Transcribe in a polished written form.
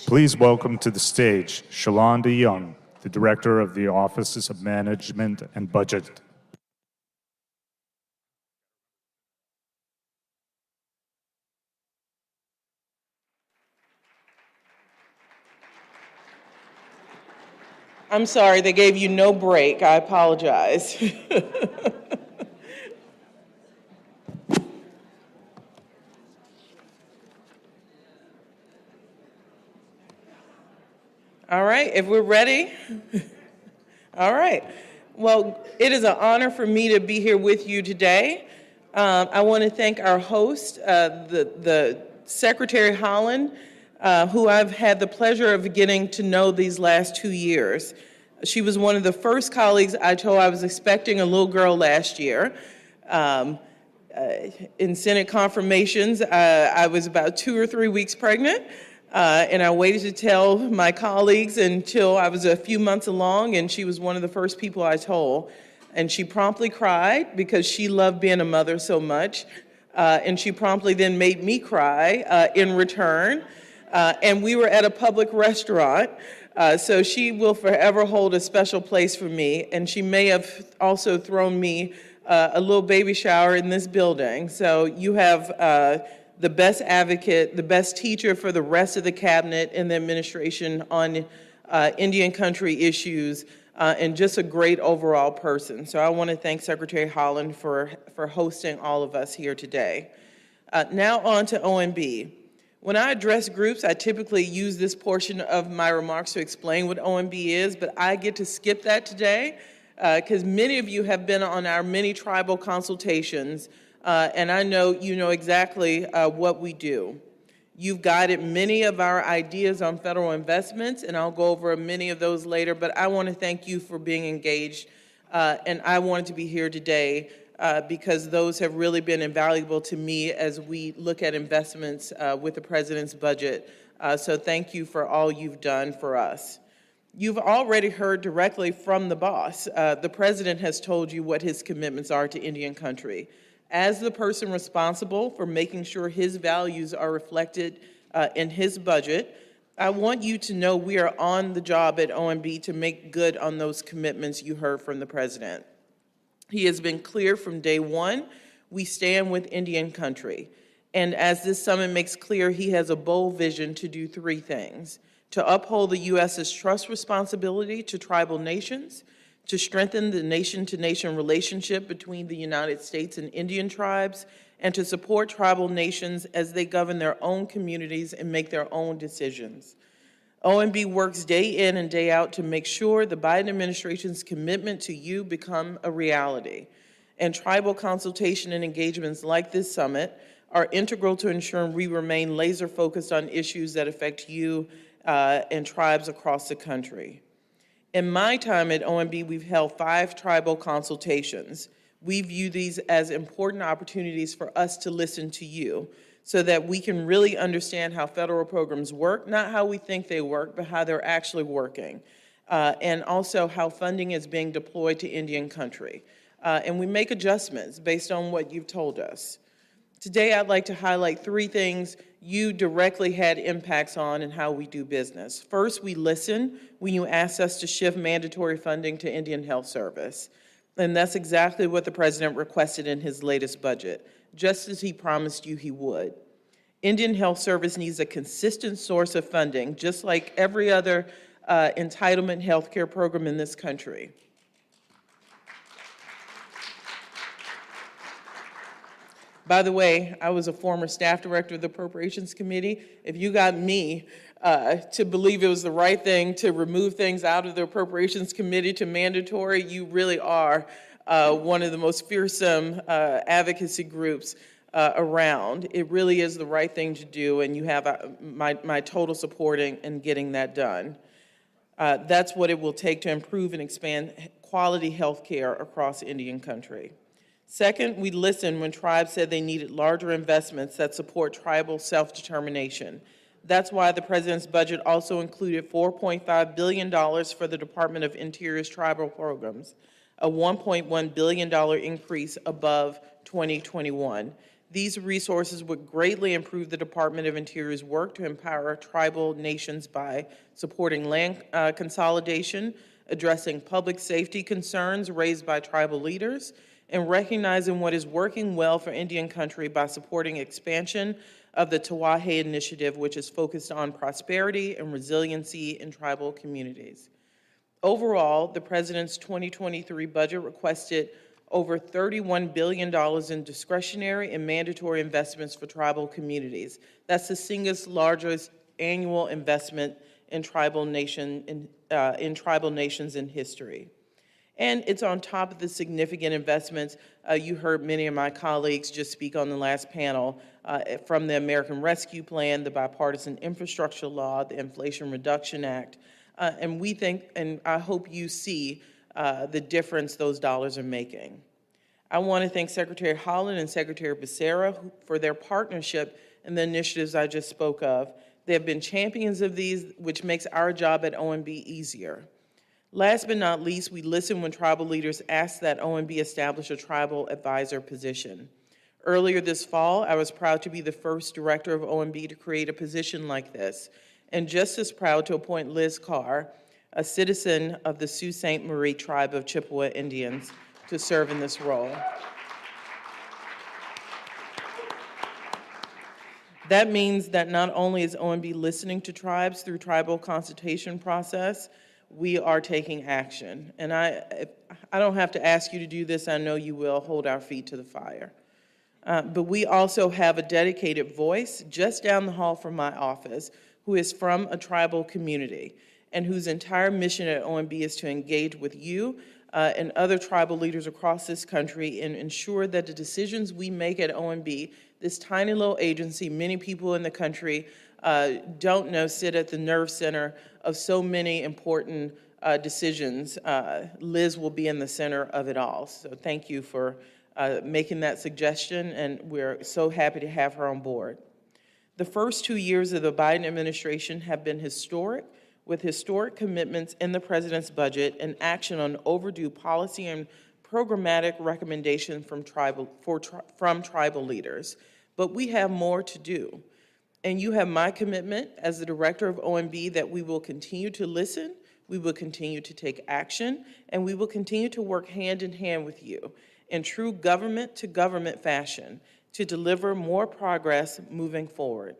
Please welcome to the stage Shalanda Young, the Director of the Offices of Management and Budget. I'm sorry, they gave you no break. I apologize. All right, if we're ready. All right. Well, it is an honor for me to be here with you today. I want to thank our host, the Secretary Holland, who I've had the pleasure of getting to know these last 2 years. She was one of the first colleagues I told I was expecting a little girl last year. In Senate confirmations, I was about 2 or 3 weeks pregnant, and I waited to tell my colleagues until I was a few months along, and she was one of the first people I told. And she promptly cried because she loved being a mother so much, and she promptly then made me cry in return. And we were at a public restaurant, so she will forever hold a special place for me, and she may have also thrown me a little baby shower in this building. So you have the best advocate, the best teacher for the rest of the cabinet and the administration on Indian country issues, and just a great overall person. So I want to thank Secretary Holland for hosting all of us here today. Now on to OMB. When I address groups, I typically use this portion of my remarks to explain what OMB is, but I get to skip that today because many of you have been on our many tribal consultations, and I know you know exactly what we do. You've guided many of our ideas on federal investments, and I'll go over many of those later, but I want to thank you for being engaged, and I wanted to be here today because those have really been invaluable to me as we look at investments with the President's budget. So thank you for all you've done for us. You've already heard directly from the boss. The President has told you what his commitments are to Indian country. As the person responsible for making sure his values are reflected in his budget, I want you to know we are on the job at OMB to make good on those commitments you heard from the President. He has been clear from day one, we stand with Indian country. And as this summit makes clear, he has a bold vision to do 3 things: to uphold the U.S.'s trust responsibility to tribal nations, to strengthen the nation-to-nation relationship between the United States and Indian tribes, and to support tribal nations as they govern their own communities and make their own decisions. OMB works day in and day out to make sure the Biden administration's commitment to you become a reality. And tribal consultation and engagements like this summit are integral to ensuring we remain laser-focused on issues that affect you and tribes across the country. In my time at OMB, we've held 5 tribal consultations. We view these as important opportunities for us to listen to you so that we can really understand how federal programs work, not how we think they work, but how they're actually working, and also how funding is being deployed to Indian country. And we make adjustments based on what you've told us. Today, I'd like to highlight 3 things you directly had impacts on and how we do business. First, we listen when you asked us to shift mandatory funding to Indian Health Service. And that's exactly what the President requested in his latest budget, just as he promised you he would. Indian Health Service needs a consistent source of funding, just like every other entitlement healthcare program in this country. By the way, I was a former staff director of the Appropriations Committee. If you got me to believe it was the right thing to remove things out of the Appropriations Committee to mandatory, you really are one of the most fearsome advocacy groups around. It really is the right thing to do, and you have my total support in getting that done. That's what it will take to improve and expand quality health care across Indian country. Second, we listened when tribes said they needed larger investments that support tribal self-determination. That's why the President's budget also included $4.5 billion for the Department of Interior's tribal programs, a $1.1 billion increase above 2021. These resources would greatly improve the Department of Interior's work to empower tribal nations by supporting land consolidation, addressing public safety concerns raised by tribal leaders, and recognizing what is working well for Indian country by supporting expansion of the Tawahe Initiative, which is focused on prosperity and resiliency in tribal communities. Overall, the President's 2023 budget requested over $31 billion in discretionary and mandatory investments for tribal communities. That's the single largest annual investment in tribal nations in history. And it's on top of the significant investments. You heard many of my colleagues just speak on the last panel from the American Rescue Plan, the Bipartisan Infrastructure Law, the Inflation Reduction Act. And we think, and I hope you see the difference those dollars are making. I want to thank Secretary Holland and Secretary Becerra for their partnership and the initiatives I just spoke of. They have been champions of these, which makes our job at OMB easier. Last but not least, we listened when tribal leaders asked that OMB establish a tribal advisor position. Earlier this fall, I was proud to be the first director of OMB to create a position like this, and just as proud to appoint Liz Carr, a citizen of the Sault Ste. Marie tribe of Chippewa Indians, to serve in this role. That means that not only is OMB listening to tribes through tribal consultation process, we are taking action. And I don't have to ask you to do this. I know you will hold our feet to the fire. But we also have a dedicated voice just down the hall from my office who is from a tribal community and whose entire mission at OMB is to engage with you and other tribal leaders across this country and ensure that the decisions we make at OMB, this tiny little agency, many people in the country don't know, sit at the nerve center of so many important decisions. Liz will be in the center of it all. So thank you for making that suggestion, and we're so happy to have her on board. The first 2 years of the Biden administration have been historic, with historic commitments in the president's budget and action on overdue policy and programmatic recommendations from tribal leaders. But we have more to do. And you have my commitment as the director of OMB that we will continue to listen, we will continue to take action, and we will continue to work hand in hand with you in true government to government fashion to deliver more progress moving forward.